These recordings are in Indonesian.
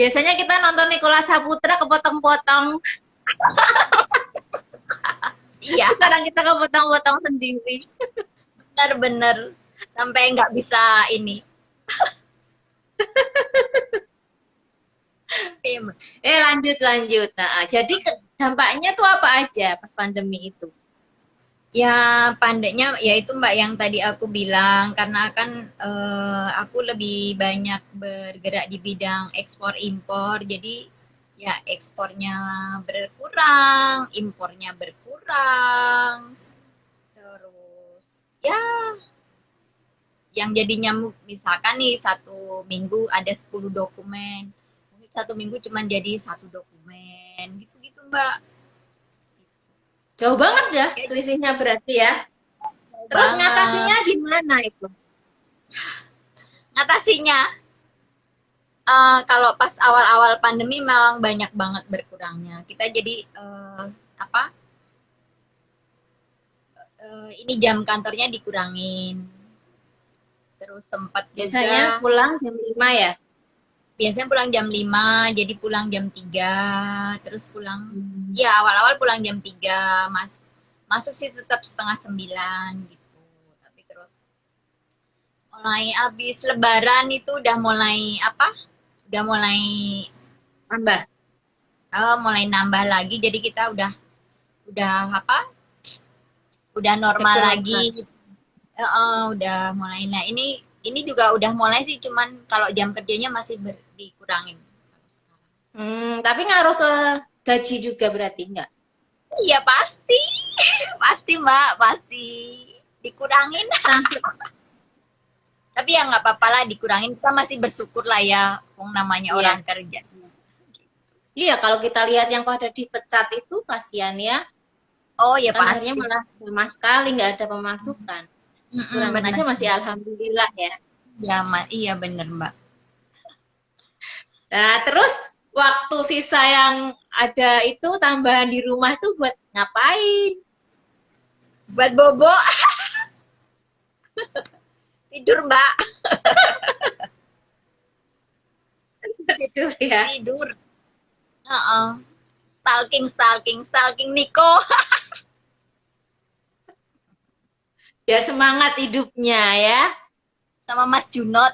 Biasanya kita nonton Nicholas Saputra kepotong-potong. Iya, Sekarang kita kepotong-potong sendiri. benar-benar sampai nggak bisa ini. Oke, Mbak. Lanjut lanjut. Nah, jadi dampaknya tuh apa aja pas pandemi itu? Ya, pandainya ya itu Mbak yang tadi aku bilang karena kan aku lebih banyak bergerak di bidang ekspor impor, jadi ya ekspornya berkurang, impornya berkurang, terus ya yang jadi nyamuk misalkan nih satu minggu ada 10 dokumen, mungkin satu minggu cuma jadi satu dokumen, gitu-gitu Mbak. Jauh banget ya Ya, selisihnya berarti ya. jauh Terus banget. ngatasinnya gimana itu? Ngatasinya kalau pas awal-awal pandemi memang banyak banget berkurangnya. Kita jadi apa? Ini jam kantornya dikurangin. Terus sempat Biasanya juga pulang jam 5 ya? biasanya pulang jam 5, jadi pulang jam 3, terus pulang Hmm. ya awal-awal pulang jam 3, masuk sih tetap setengah 9 gitu. Tapi terus mulai habis lebaran itu udah mulai apa? Udah Tambah. mulai nambah lagi jadi kita udah apa? Udah Ada normal keuangan. lagi. Udah mulai. Nah, ini juga udah mulai sih, cuman kalau jam kerjanya masih dikurangin. Tapi ngaruh ke gaji juga berarti enggak? Iya pasti, pasti Mbak, pasti dikurangin. Nah, Tapi ya nggak apa-apa lah dikurangin. Kita masih bersyukur lah ya, wong namanya iya. orang kerja. Iya, kalau kita lihat yang pada dipecat itu kasihan ya. Oh ya Kan akhirnya pasti. malah sama sekali nggak ada pemasukan. Kurangin Benar. aja masih alhamdulillah ya. Ya, iya bener Mbak. Nah, terus waktu sisa yang ada itu tambahan di rumah itu buat ngapain? Buat bobo tidur Mbak, Tidur ya. tidur. Stalking, stalking, stalking Niko Biar semangat hidupnya ya. sama Mas Junot.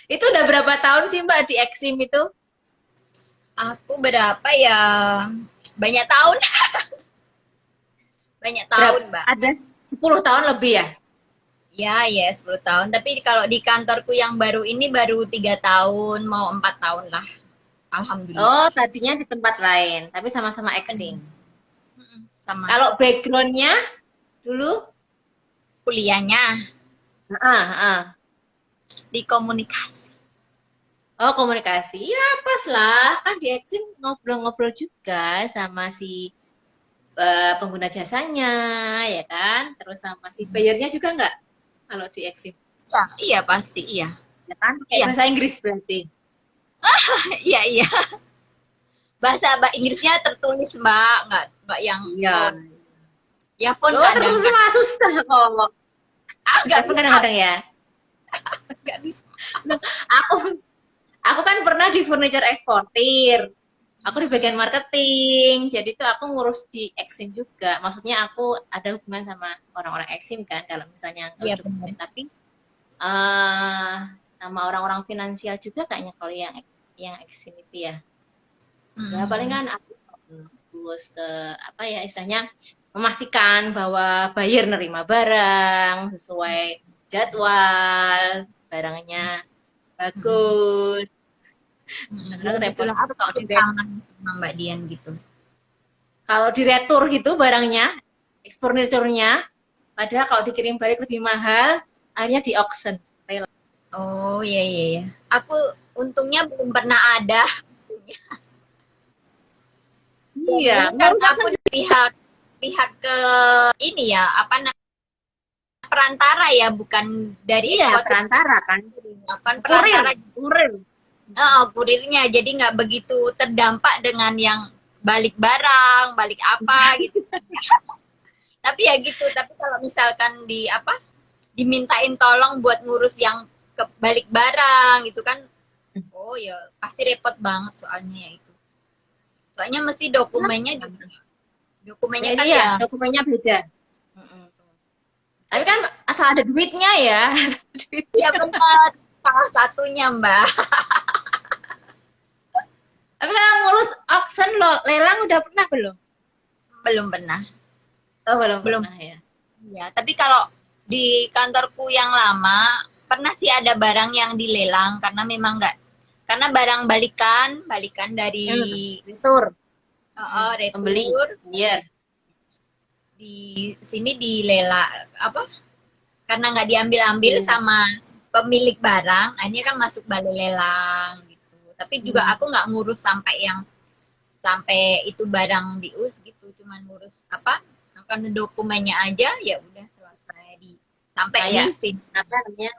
Itu udah berapa tahun sih Mbak di Exim itu? Aku berapa ya? Banyak tahun, banyak Berapa? tahun Mbak. Ada 10 tahun lebih ya? Ya, ya 10 tahun. Tapi kalau di kantorku yang baru ini baru 3 tahun, mau 4 tahun lah. Alhamdulillah. Oh, tadinya di tempat lain, tapi sama-sama Exim. Sama Kalau backgroundnya dulu, kuliahnya ah, di komunikasi. oh komunikasi, ya pas lah, kan di Exim ngobrol-ngobrol juga sama si pengguna jasanya, ya kan? Terus sama si bayarnya juga nggak kalau di Exim, Ya, iya pasti, iya. ya kan? Kayak Iya, bahasa Inggris berarti. iya, iya. Bahasa Inggrisnya tertulis Mbak, nggak yang Iya. phone. Ya phone Oh, kadang terus mah susah kok. nggak Tapi bisa, kadang-kadang ya. nggak bisa. Aku aku kan pernah di furniture eksportir. Aku di bagian marketing, jadi tuh aku ngurus di Exim juga. Maksudnya aku ada hubungan sama orang-orang Exim kan, kalau misalnya Iya nggak benar. dokumen. Tapi eh sama orang-orang finansial juga kayaknya kalau yang Exim itu ya. Ya paling kan aku terus ke apa ya istilahnya memastikan bahwa buyer nerima barang sesuai jadwal, barangnya bagus. Ya Kadang repot gitulah juga aku ikut tangan sama Mbak Dian gitu. kalau di retur gitu barangnya, ekspornya, padahal kalau dikirim balik lebih mahal, akhirnya di auction. Oh iya, iya, iya. Aku untungnya belum pernah ada. Dan Iya, ini kan ngurus aku auction di pihak pihak ke ini ya, apa namanya, perantara ya, bukan dari iya ekspor perantara kan, kan kurir, perantara. kurir. Kurirnya jadi nggak begitu terdampak dengan yang balik barang, balik apa gitu. Tapi ya gitu. Tapi kalau misalkan di apa dimintain tolong buat ngurus yang balik barang gitu kan. Oh ya pasti repot banget soalnya ya itu. Soalnya mesti dokumennya juga. Dokumennya kan ya. Dokumennya beda. Tapi kan asal ada duitnya ya. Ya benar, salah satunya Mbak. Tapi kalau ngurus auction lo, lelang udah pernah belum? Belum pernah. Oh, belum pernah ya. Iya, tapi kalau di kantorku yang lama pernah sih ada barang yang dilelang karena memang enggak, karena barang balikan dari retur. Retur. Pembeli. Iya. Di sini dilelang apa? Karena nggak diambil-ambil sama pemilik barang, akhirnya kan masuk balai lelang gitu. Tapi juga aku nggak ngurus sampai itu barang diurus gitu, cuman ngurus apa? Karena dokumennya aja ya udah selesai sampai di sini. Apa namanya?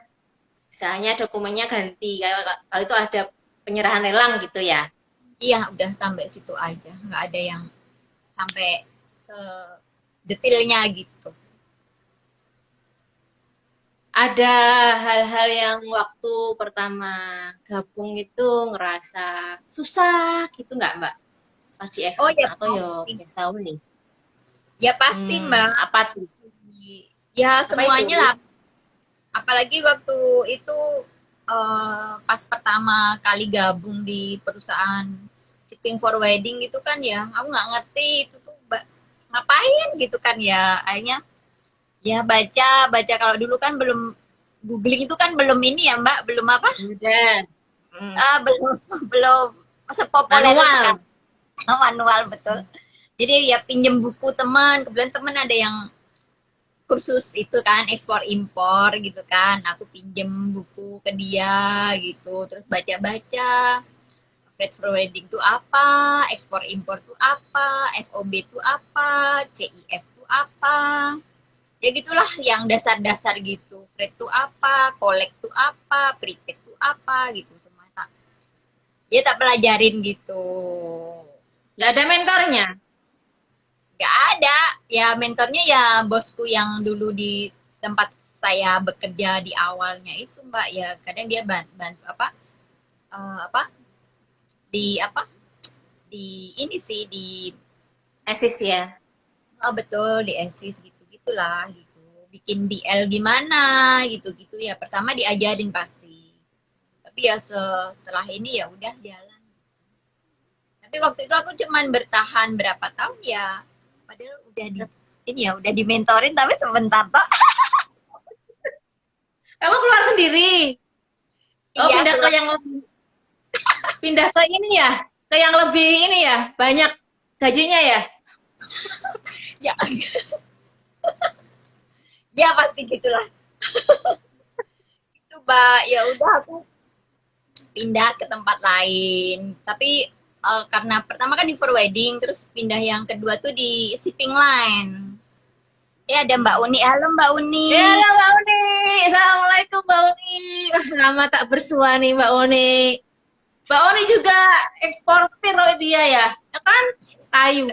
Misalnya dokumennya ganti, kalau itu ada penyerahan lelang gitu ya? Iya, udah sampai situ aja, nggak ada yang sampai detailnya gitu. Ada hal-hal yang waktu pertama gabung itu ngerasa susah gitu nggak Mbak? Pas di ekspor atau biasa nih? Ya pasti Mbak. Apa tuh? Ya semuanya lah. Apalagi waktu itu pas pertama kali gabung di perusahaan shipping forwarding itu kan ya, aku nggak ngerti itu tuh ngapain gitu kan ya, akhirnya ya baca kalau dulu kan belum googling itu kan belum ini ya Mbak, belum apa? Belum sepopuler kan. Manual betul. Jadi ya pinjem buku teman, kebetulan teman ada yang kursus itu kan ekspor impor gitu kan, aku pinjem buku ke dia gitu, terus baca-baca freight forwarding itu apa, ekspor impor itu apa, FOB itu apa, CIF itu apa, ya gitulah yang dasar-dasar gitu. Freight itu apa, collect itu apa, prepaid itu apa gitu, semua tak pelajarin gitu. Nggak ada mentornya? Nggak ada, ya mentornya ya bosku yang dulu di tempat saya bekerja di awalnya itu Mbak, ya kadang dia bantu di ini sih di Esis ya. Betul, di esis gitulah gitu, bikin DL gimana gitu ya, pertama diajarin pasti, tapi ya setelah ini ya udah jalan. Tapi waktu itu aku cuman bertahan berapa tahun ya, padahal udah dimentorin tapi sebentar toh. Kamu keluar sendiri? Oh iya, pindah ke yang lebih, pindah ke ini ya, ke yang lebih ini ya, banyak gajinya ya? Ya, ya pasti gitulah. Itu Mbak, ya udah aku pindah ke tempat lain, tapi karena pertama kan di forwarding, terus pindah yang kedua tuh di shipping line. Ya ada Mbak Uni. Halo Mbak Uni. Ya halo Mbak Uni. Assalamualaikum Mbak Uni. Lama tak bersua nih Mbak Uni. Mbak Uni juga eksportir loh dia ya kan? Kayu.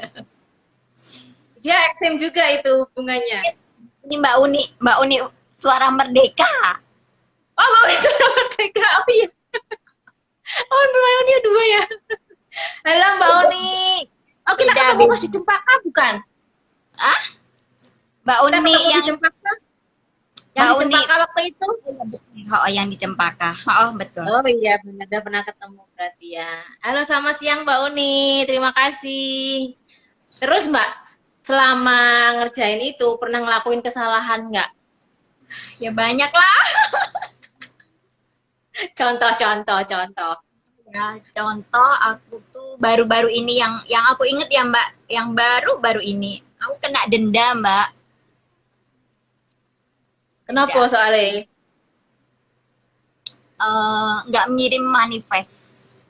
Dia eksim juga itu hubungannya. Ini Mbak Uni suara merdeka. Oh Mbak Uni suara merdeka. Oh iya. Oh Mbak Uni dua ya. Halo Mbak Uni. Oh kita ketemu pas di Cempaka bukan? Ah? Mbak Uni yang di Cempaka. Yang di Cempaka waktu itu? Oh, yang di Cempaka. Oh, betul. Oh iya, benar, udah pernah ketemu berarti ya. Halo, selamat siang Mbak Uni. Terima kasih. Terus Mbak, selama ngerjain itu pernah ngelakuin kesalahan nggak? Ya banyak lah. Contoh. Ya, contoh aku tuh baru-baru ini yang aku inget ya Mbak, yang baru-baru ini aku kena denda Mbak. Kenapa soalnya? Nggak mengirim manifest.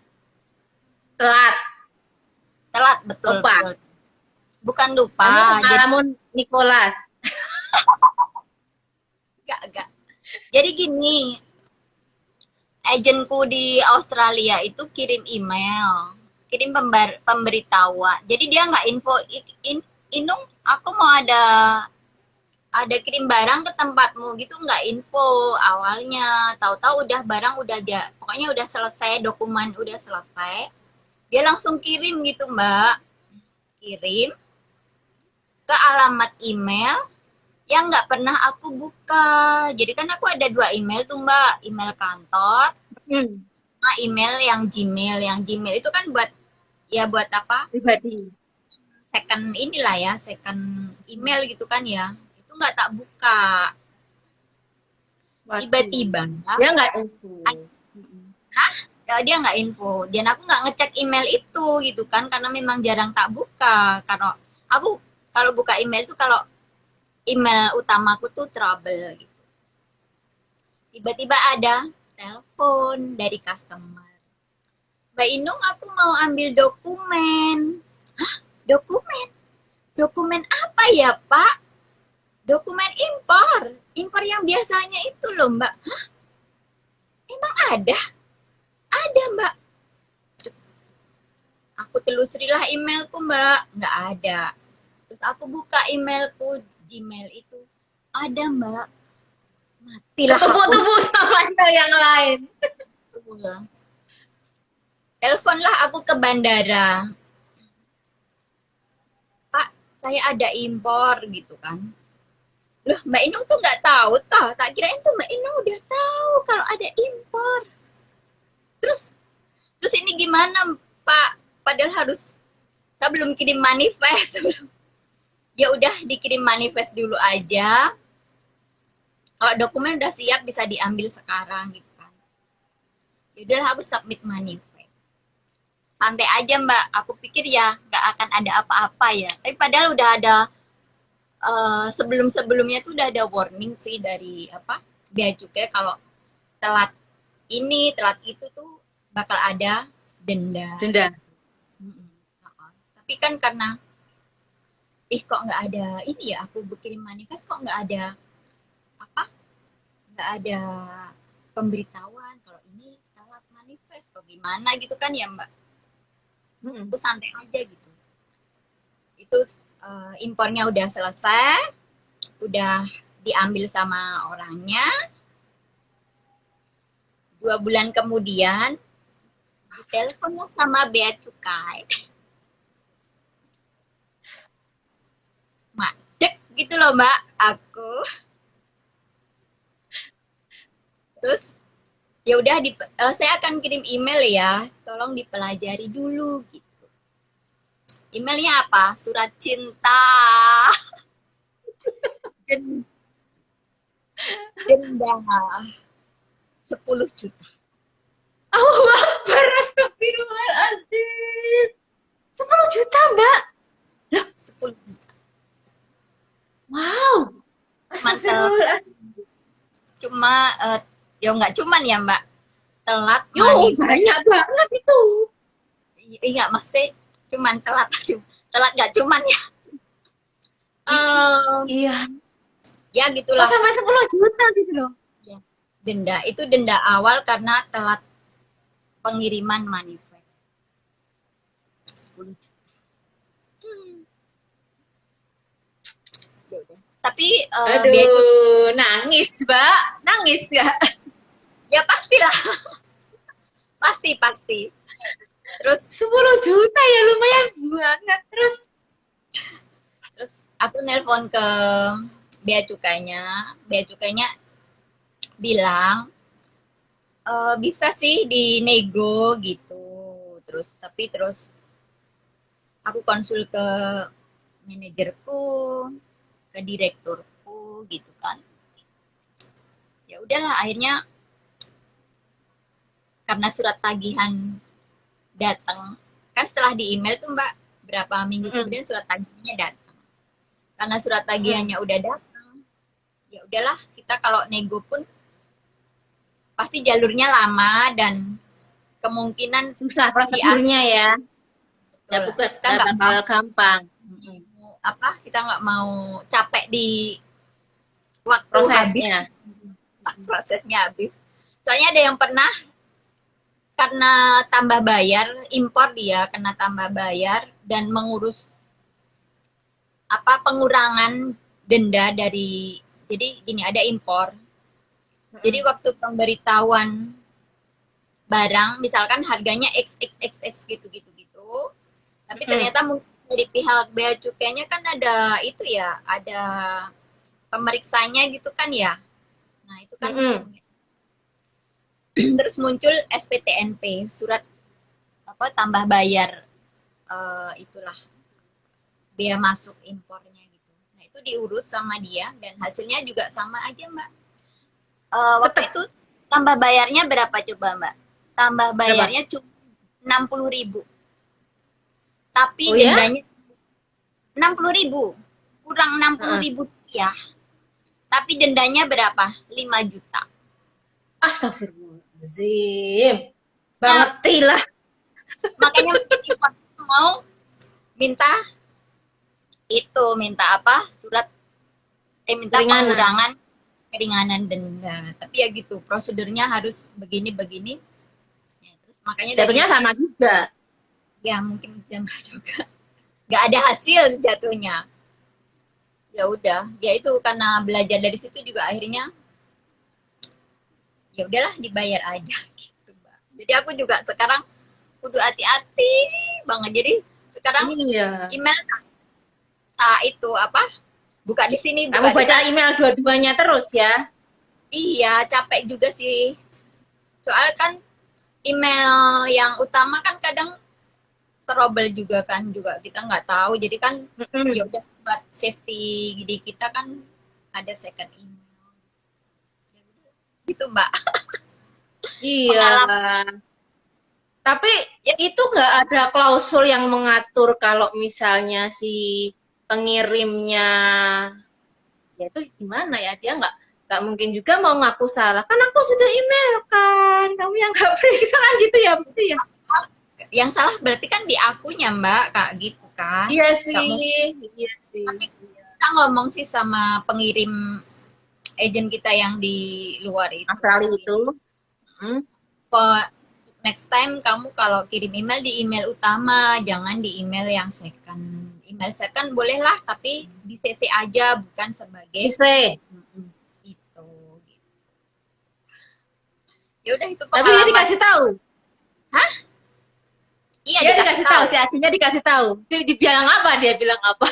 Telat betul. Lupa. Betul. Bukan lupa. Kamu Nicholas. Enggak. Jadi gini, agenku di Australia itu kirim email, kirim pemberitahuan. Jadi dia nggak info, Inung, aku mau ada ada kirim barang ke tempatmu gitu nggak info awalnya, tahu-tahu udah barang udah dia pokoknya udah selesai, dokumen udah selesai, dia langsung kirim gitu mbak, kirim ke alamat email yang nggak pernah aku buka. Jadi kan aku ada 2 email tuh mbak, email kantor sama email yang Gmail. Yang Gmail itu kan buat ya buat apa, Pribadi. second inilah ya, second email gitu kan ya, itu nggak tak buka. Waduh. Tiba-tiba Dia nggak info. dia nggak info, dan aku nggak ngecek email itu gitu kan, karena memang jarang tak buka. Karena aku kalau buka email itu kalau email utamaku tuh trouble gitu. Tiba-tiba ada telepon dari customer, Mbak Inung aku mau ambil dokumen. Hah, dokumen? Dokumen apa ya Pak? Dokumen impor, impor yang biasanya itu loh Mbak. Hah? Emang ada? Ada Mbak. Aku telusurilah emailku Mbak, nggak ada. Terus aku buka emailku, Gmail itu, ada Mbak. Matilah aku. Tepuk-tepuk sama email yang lain. Teleponlah aku ke bandara. Pak, saya ada impor gitu kan. Loh, Mbak Inung tuh nggak tahu toh. Tak kirain tuh Mbak Inung udah tahu kalau ada impor. Terus ini gimana Pak? Padahal harus saya belum kirim manifest. Ya udah dikirim manifest dulu aja. Kalau dokumen udah siap bisa diambil sekarang gitu kan. Ya udahlah aku submit manifest. Santai aja Mbak. Aku pikir ya nggak akan ada apa-apa ya. Tapi padahal udah ada sebelum-sebelumnya tuh udah ada warning sih dari bea cukai kalau telat ini telat itu tuh bakal ada denda. Tapi kan karena kok nggak ada ini ya, aku bikin manifest kok nggak ada nggak ada pemberitahuan kalau ini telat manifest atau gimana gitu kan ya Mbak. Aku santai aja gitu. Itu impornya udah selesai, udah diambil sama orangnya. 2 bulan kemudian ditelepon sama bea cukai. Macet gitu loh Mbak, aku. Terus ya udah saya akan kirim email ya, tolong dipelajari dulu gitu. Emailnya apa? Surat cinta. Denda 10 juta. Allah Akbar, astagfirullahaladzim. 10 juta, Mbak. Loh, 10 juta. Wow. Cuma, ya nggak cuman ya Mbak. Telat. Banyak banget itu. Iya, maksudnya cuman telat. Telat nggak cuman ya. Iya. Ya gitulah. Sampai 10 juta gitu loh. Ya. Denda, itu denda awal karena telat pengiriman manifest. 10 juta. Tapi aduh, nangis Mbak, nangis nggak? Ya pastilah. pasti. Terus 10 juta ya lumayan banget. Terus aku nelpon ke bea cukainya bilang bisa sih dinego gitu. Terus aku konsul ke manajerku, ke direkturku gitu kan. Ya udahlah, akhirnya karena surat tagihan datang kan setelah di email tuh Mbak, berapa minggu kemudian surat tagihannya datang. Karena surat tagihannya udah datang, ya udahlah, kita kalau nego pun pasti jalurnya lama dan kemungkinan susah prosedurnya ya. Ya bukan bakal gampang. Kita nggak mau capek di waktu prosesnya. Prosesnya habis. Soalnya ada yang pernah karena tambah bayar impor, dia kena tambah bayar dan mengurus pengurangan denda dari, jadi gini, ada impor. Jadi waktu pemberitahuan barang, misalkan harganya XXXX gitu, tapi ternyata mungkin dari pihak bea cukainya kan ada itu ya, ada pemeriksanya gitu kan ya. Nah itu kan terus muncul SPTNP, surat apa tambah bayar, itulah bea masuk impornya gitu. Nah itu diurus sama dia dan hasilnya juga sama aja Mbak. Waktu itu tambah bayarnya berapa coba Mbak? Tambah bayarnya cuma 60.000. Tapi dendanya 60.000. Kurang 60.000 rupiah. Tapi dendanya berapa? 5 juta. Astagfirullahaladzim. Bangetilah. Makanya mau minta itu, minta apa? Surat minta pengurangan keringanan denda. Tapi ya gitu, prosedurnya harus begini-begini. Ya, terus makanya jatuhnya sama juga. Ya mungkin sama juga. Gak ada hasil jatuhnya. Ya udah, ya itu karena belajar dari situ juga akhirnya ya udahlah dibayar aja gitu, Mbak. Jadi aku juga sekarang kudu hati-hati banget. Jadi sekarang email itu apa? Buka di sini, buka. Kamu baca email dua-duanya terus ya? Iya, capek juga sih. Soalnya kan email yang utama kan kadang trouble juga kan, juga kita nggak tahu. Jadi kan ya udah buat safety di kita kan ada second email. Gitu, Mbak. Iya. Tapi ya, itu nggak ada klausul yang mengatur kalau misalnya si pengirimnya ya itu gimana ya, dia nggak mungkin juga mau ngaku salah, kan aku sudah email kan, kamu yang nggak periksa kan gitu ya pasti ya. Yang salah berarti kan di akunya Mbak, Kak, gitu kan. Iya sih, iya sih. Tapi kita ngomong sih sama pengirim agent kita yang di luar itu. Australia itu. Next time kamu kalau kirim email di email utama, jangan di email yang second. Email second bolehlah, tapi di CC aja, bukan sebagai CC. Itu. Ya udah itu pengalaman. Tapi dia dikasih tahu. Hah? Iya, dia dikasih tahu, si Asinya dikasih tahu. Dia bilang apa? Dia bilang apa?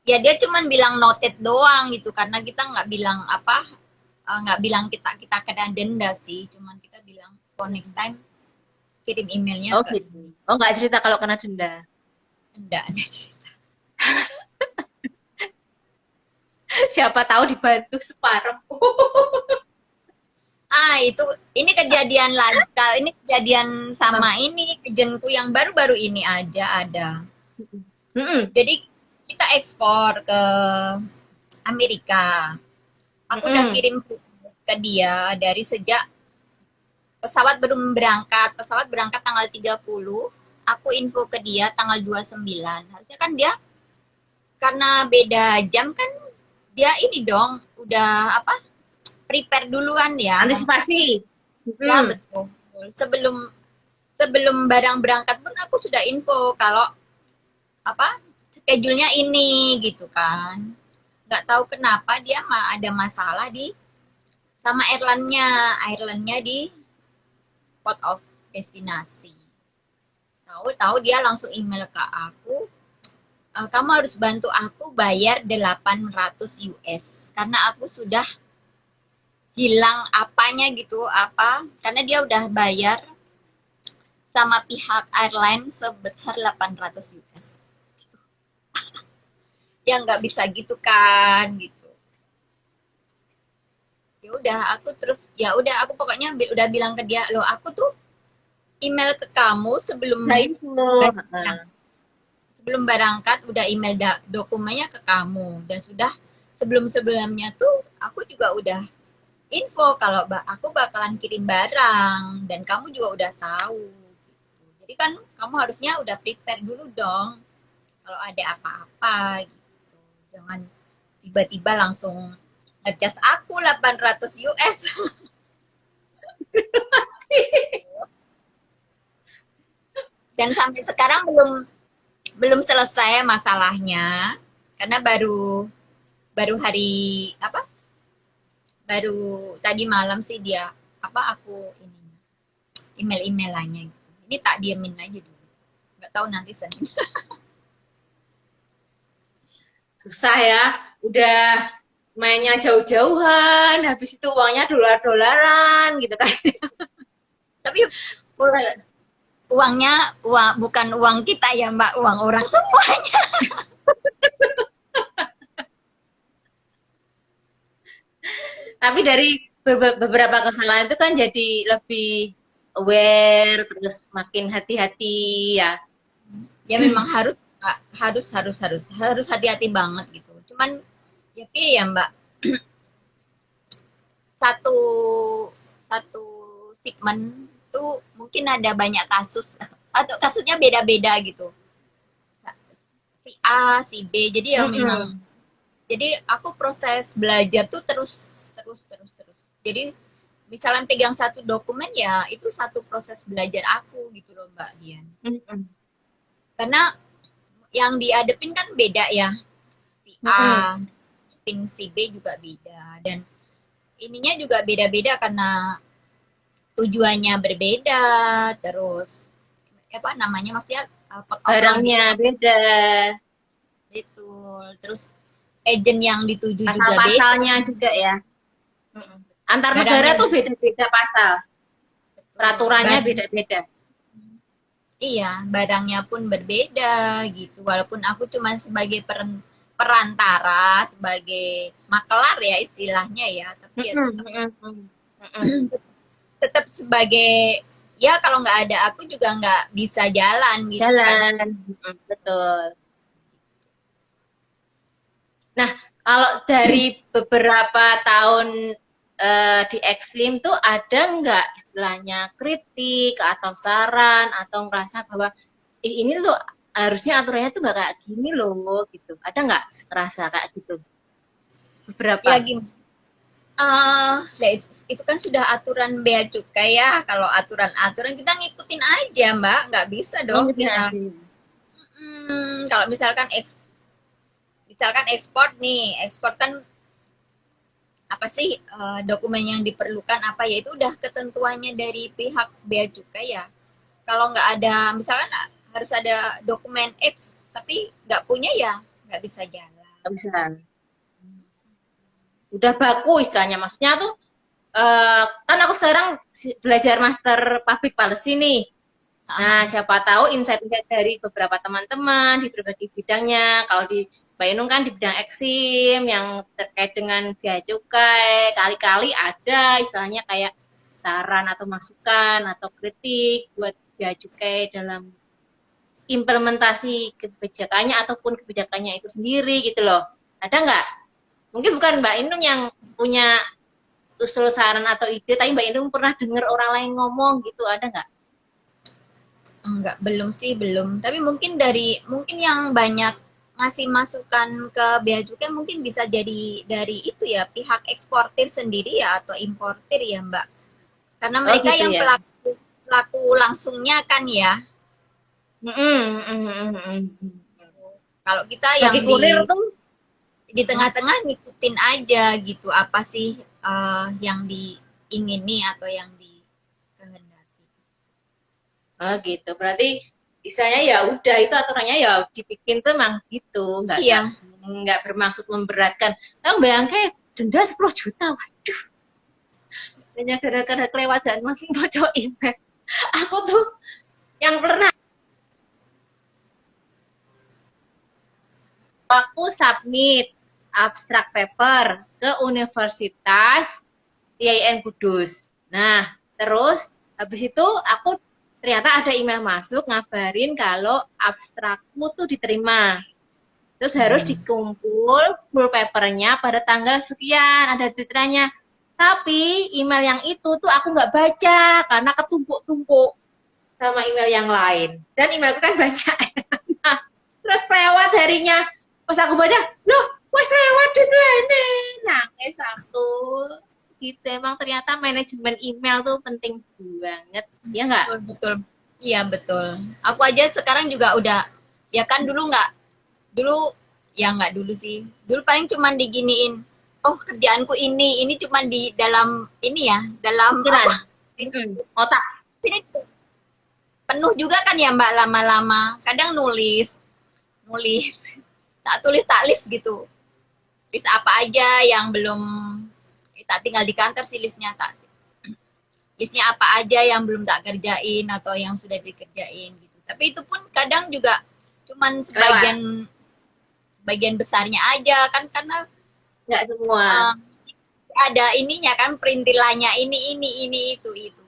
Ya dia cuman bilang noted doang gitu, karena kita nggak bilang apa, nggak bilang kita kena denda sih, cuman kita bilang next time kirim emailnya. Oh gitu. Oh nggak cerita kalau kena denda? Enggak ada cerita. Siapa tahu dibantu separuh. Itu ini kejadian lagi. Ini kejadian sama ini agentku yang baru-baru ini aja ada. Jadi kita ekspor ke Amerika. Aku udah kirim ke dia dari sejak pesawat belum berangkat. Pesawat berangkat tanggal 30. Aku info ke dia tanggal 29. Harusnya kan dia karena beda jam kan dia ini dong udah apa? Prepare duluan ya. Antisipasi. Ya betul. Sebelum barang berangkat pun aku sudah info kalau apa schedule-nya ini gitu kan. Nggak tahu kenapa dia ada masalah di sama airline-nya di port of destinasi. Tahu dia langsung email ke aku, kamu harus bantu aku bayar 800 US karena aku sudah hilang apanya gitu, karena dia udah bayar sama pihak airline sebesar 800 US. Ya nggak bisa gitu kan gitu. Ya udah aku pokoknya udah bilang ke dia, loh aku tuh email ke kamu sebelum berangkat udah email dokumennya ke kamu, dan sudah sebelumnya tuh aku juga udah info kalau aku bakalan kirim barang dan kamu juga udah tahu gitu. Jadi kan kamu harusnya udah prepare dulu dong kalau ada apa-apa gitu. Jangan tiba-tiba langsung ngecas aku 800 US. Dan sampai sekarang belum selesai masalahnya karena baru baru hari apa? Baru tadi malam sih dia aku ini email-emailannya gitu. Ini tak diemin aja dulu. Nggak tahu nanti Senin. Susah ya, udah mainnya jauh-jauhan, habis itu uangnya dolar-dolaran gitu kan. Tapi uangnya bukan uang kita ya Mbak, uang orang semuanya. Tapi dari beberapa kesalahan itu kan jadi lebih aware, terus makin hati-hati ya. Ya memang harus hati-hati banget gitu. Cuman ya ya Mbak, satu satu segmen tuh mungkin ada banyak kasus atau kasusnya beda-beda gitu. Si A, si B. Jadi ya memang jadi aku proses belajar tuh terus. Jadi misalnya pegang satu dokumen ya itu satu proses belajar aku gitu loh Mbak Dian. Karena yang dihadapin kan beda ya. Si A, si B juga beda dan ininya juga beda-beda karena tujuannya berbeda, terus apa namanya maksudnya barangnya beda. Itu terus agent yang dituju juga beda. Pasal-pasalnya juga ya. Antar negara tuh beda-beda pasal. Peraturannya beda-beda. Iya, barangnya pun berbeda gitu. Walaupun aku cuma sebagai perantara, sebagai makelar ya istilahnya ya, tapi ya tetap sebagai ya kalau nggak ada aku juga nggak bisa jalan gitu. Jalan, betul. Nah, kalau dari beberapa tahun di Exlim tuh ada nggak istilahnya kritik atau saran atau ngerasa bahwa ini tuh harusnya aturannya tuh nggak kayak gini loh gitu. Ada nggak ngerasa kayak gitu? Beberapa. Ya ya itu kan sudah aturan bea cukai ya. Kalau aturan-aturan kita ngikutin aja Mbak, nggak bisa dong kita. Kalau misalkan ekspor nih, ekspor kan apa sih dokumen yang diperlukan apa ya itu udah ketentuannya dari pihak bea cukai ya. Kalau nggak ada misalkan harus ada dokumen X tapi nggak punya ya nggak bisa jalan. Nggak bisa. Udah baku istilahnya, maksudnya tuh kan aku sekarang belajar master public policy nih. Nah, siapa tahu insight-insight dari beberapa teman-teman di berbagai bidangnya. Kalau di Mbak Inung kan di bidang eksim yang terkait dengan bea cukai, kali-kali ada istilahnya kayak saran atau masukan atau kritik buat bea cukai dalam implementasi kebijakannya ataupun kebijakannya itu sendiri gitu loh. Ada nggak? Mungkin bukan Mbak Inung yang punya usul saran atau ide, tapi Mbak Inung pernah dengar orang lain ngomong gitu, ada nggak? Enggak, belum. Tapi mungkin yang banyak ngasih masukan ke bea cukai mungkin bisa jadi dari itu ya pihak eksportir sendiri ya atau importir ya Mbak. Karena mereka gitu yang ya? pelaku langsungnya kan ya. Kalau kita yang kurir tuh di tengah-tengah ngikutin aja gitu apa sih yang diingini atau yang dikehendaki. Oh gitu, berarti istilahnya ya udah itu aturannya ya dibikin tuh emang gitu, nggak bermaksud memberatkan. Tahu bayangkan denda 10 juta, waduh. Hanya gara-gara kelewatan masih bocor email. Aku tuh yang pernah aku submit abstrak paper ke Universitas IAIN Kudus. Nah, terus habis itu aku ternyata ada email masuk ngabarin kalau abstrakku tuh diterima. Terus harus dikumpul full papernya pada tanggal sekian, ada deadline-nya. Tapi email yang itu tuh aku nggak baca karena ketumpuk-tumpuk sama email yang lain. Dan emailku kan banyak. Nah, terus lewat harinya, pas aku baca, loh, wes lewat deadline. Nangis aku. Gitu, emang ternyata manajemen email tuh penting banget, ya nggak? Betul. Iya betul. Aku aja sekarang juga udah, ya kan dulu Ya nggak dulu sih. Dulu paling cuman diginiin. Oh kerjaanku ini cuman di dalam ini ya, dalam Pikiran. apa? Otak. Sini penuh juga kan ya Mbak lama-lama. Kadang nulis, nulis, tak tulis tak list gitu. List apa aja yang belum, tak tinggal di kantor sih listnya tak. Listnya apa aja yang belum tak kerjain atau yang sudah dikerjain gitu. Tapi itu pun kadang juga cuman Lewat. sebagian besarnya aja kan karena Nggak semua. ada ininya kan perintilannya ini itu gitu.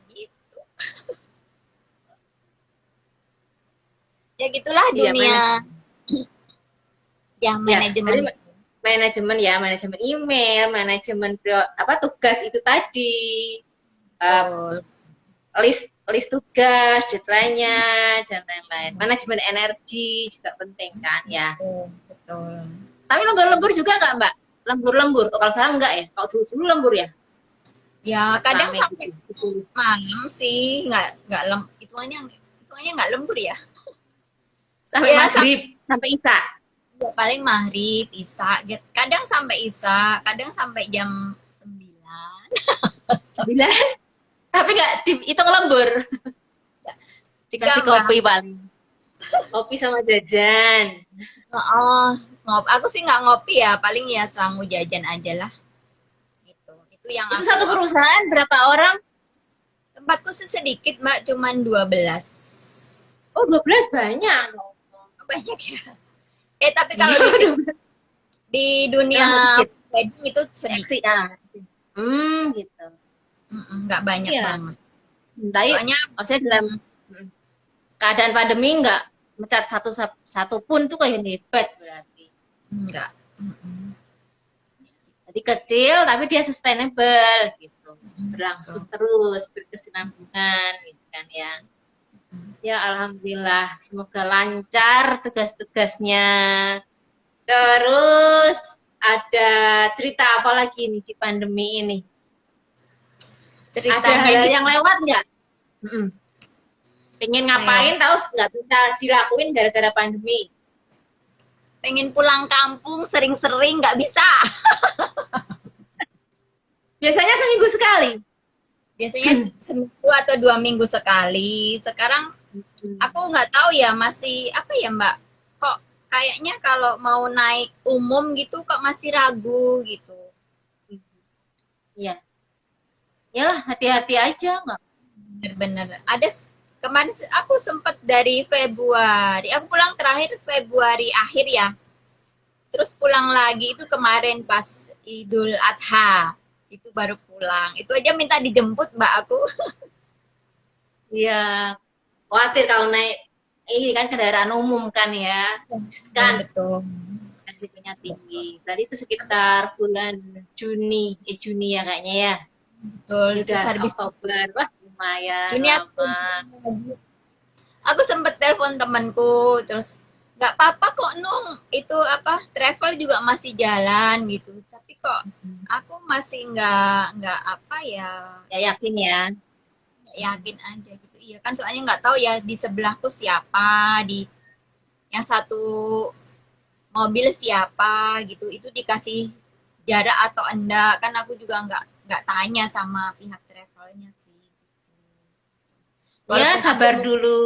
Ya gitulah Iya, dunia yang ya, jadi manajemen. manajemen ya, manajemen email, manajemen apa tugas itu tadi, uh, Betul. list list tugas, deadline-nya dan lain-lain. Manajemen energi juga penting kan ya. Betul. Tapi lembur-lembur juga nggak Mbak? Lembur-lembur. Oh, kalau sekarang enggak ya? Kalau dulu lembur ya? Ya kadang Rame sampai gitu. malam sih nggak hitungannya nggak lembur ya. Sampai Ya maghrib, sampai isya. paling maghrib, isya, kadang sampai isya, kadang sampai jam 9. 9. Tapi nggak dihitung lembur. Dikasih Enggak, Mbak. kopi paling. Kopi sama jajan. Oh, aku sih nggak ngopi ya, paling ya sangu jajan aja lah. Itu yang Itu satu perusahaan berapa orang? tempatku sih sedikit, Mbak, cuman 12. Oh, 12 banyak. Banyak ya. Tapi kalau Iya, di dunia termasuk sedikit. wedding itu Seksi, sedikit. Gitu. Nggak banyak Iya. banget. Tapi Soalnya maksudnya dalam keadaan pandemi nggak mecat satu pun tuh kayak hebat berarti. enggak. Jadi kecil tapi dia sustainable gitu. Berlangsung terus, berkesinambungan gitu kan ya. Ya alhamdulillah, semoga lancar tugas-tugasnya. Terus ada cerita apa lagi nih di pandemi ini? Ada Ceritanya hal di yang lewat nggak? Pengen ngapain tahu nggak bisa dilakuin gara-gara pandemi. pengen pulang kampung sering-sering nggak bisa. Biasanya seminggu sekali. Biasanya seminggu atau 2 minggu sekali. Sekarang aku nggak tahu ya masih apa ya Mbak. Kok kayaknya kalau mau naik umum gitu kok masih ragu gitu. Iya. Yalah, hati-hati aja nggak. Bener-bener. Kemarin aku sempat dari Februari. Aku pulang terakhir Februari akhir ya. Terus pulang lagi itu kemarin pas Idul Adha. Itu baru pulang. Itu aja minta dijemput Mbak aku. Iya, khawatir kalau naik ini kan kendaraan umum kan ya. Kan Betul. resikonya tinggi. Berarti itu sekitar bulan Juni ya kayaknya ya. Betul. Ini Terus udah habis Oktober, wah lumayan Juni lama. aku sempet telepon temanku terus nggak apa-apa kok Nung itu apa travel juga masih jalan gitu tapi kok aku masih nggak apa ya Ya yakin ya. nggak yakin aja gitu iya kan soalnya nggak tahu ya di sebelahku siapa di yang satu mobil siapa gitu itu dikasih jarak atau enggak kan aku juga nggak tanya sama pihak travelnya sih Ya walaupun sabar dulu.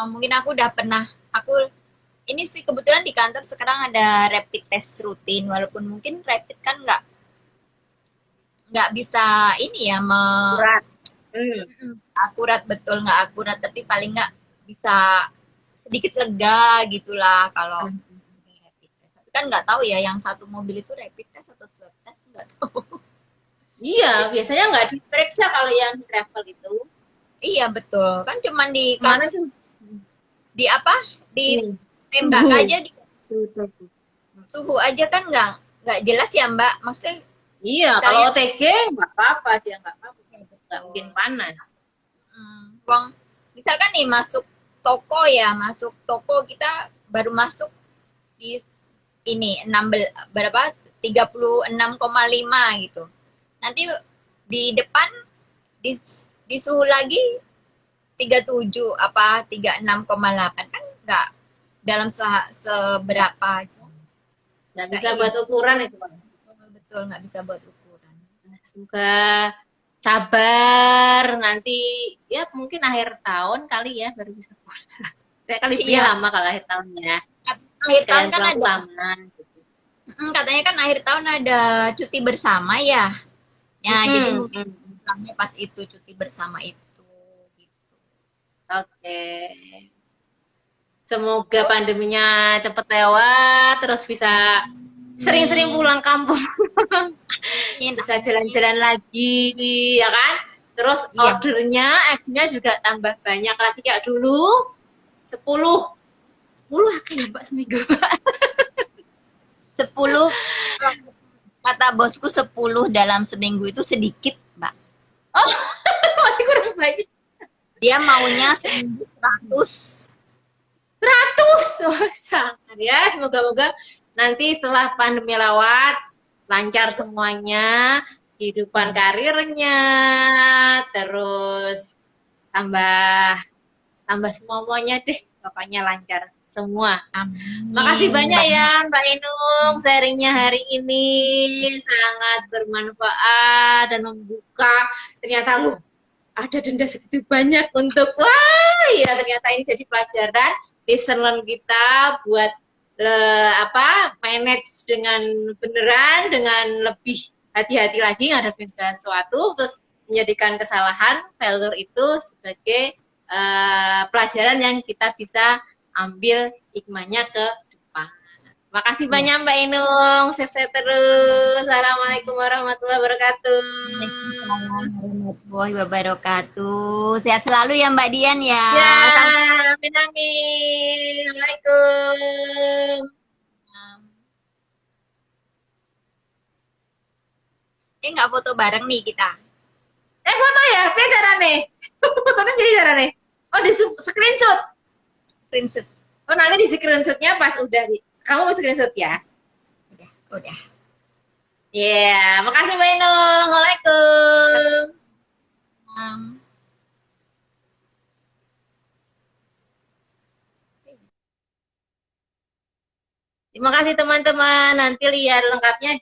mungkin aku udah pernah aku ini sih kebetulan di kantor sekarang ada rapid test rutin walaupun mungkin rapid kan nggak bisa ini ya Surat. akurat betul nggak akurat tapi paling nggak bisa sedikit lega gitulah kalau rapid test tapi kan nggak tahu ya yang satu mobil itu rapid test atau swab test nggak tahu. Iya, biasanya nggak diperiksa kalau yang travel itu. Iya betul kan cuman Kemana tuh? di apa Ini, ditembak suhu. aja Suhu. suhu aja kan nggak jelas ya Mbak maksudnya Iya, misalnya, kalau OTG nggak apa-apa, dia nggak apa-apa. Nggak mungkin panas. Uang misalkan nih masuk toko kita baru masuk di ini 16 berapa 36,5 gitu nanti di depan di, di suhu lagi 37 apa 36,8 kan dalam seberapa Nggak nggak bisa ini. buat ukuran itu, Bang. Betul, betul nggak bisa buat ukuran. Semoga sabar nanti ya mungkin akhir tahun kali ya baru bisa pulang. Kayak kali dia Iya, lama kalau akhir tahun ya. akhir tahun Sekalian kan ada, pulang-pulangan gitu. katanya kan akhir tahun ada cuti bersama ya. Ya, jadi Mm-mm, mungkin mm. pulangnya pas itu cuti bersama itu. Gitu. Oke. Semoga pandeminya cepet lewat, terus bisa sering-sering Amin. pulang kampung, Amin. bisa jalan-jalan lagi, ya kan? Terus Iya, ordernya, egg-nya juga tambah banyak lagi kayak dulu, 10, 10 ya Mbak seminggu. 10 kata bosku 10 dalam seminggu itu sedikit, Mbak. Oh, masih kurang banyak. Dia maunya seminggu 100. 100, oh, sangat ya. Semoga-moga nanti setelah pandemi lewat, lancar semuanya, kehidupan Amin. karirnya, terus tambah tambah semuanya deh, pokoknya lancar semua. Makasih Amin, banyak Mbak. ya Mbak Inung, sharingnya hari ini sangat bermanfaat dan membuka. Ternyata loh, ada denda segitu banyak untuk wah ya ternyata ini jadi pelajaran lesson learn kita buat apa manage dengan beneran dengan lebih hati-hati lagi ngadepin segala sesuatu terus menjadikan kesalahan failure itu sebagai pelajaran yang kita bisa ambil hikmahnya ke depan. Makasih Iya. banyak Mbak Inung, sukses terus. Assalamualaikum warahmatullahi wabarakatuh. Waalaikumsalam warahmatullahi wabarakatuh. Sehat selalu ya Mbak Dian ya. Ya, Sampai amin amin. Assalamualaikum. nggak foto bareng nih kita. Foto ya, apa cara nih? Fotonya jadi cara nih. Oh, di screenshot. Screenshot. Oh, nanti di screenshotnya pas udah di. Kamu mau screenshot ya? Udah, udah. Iya, yeah. Makasih Mbak Inung. Assalamualaikum. Um, Terima kasih teman-teman. Nanti lihat lengkapnya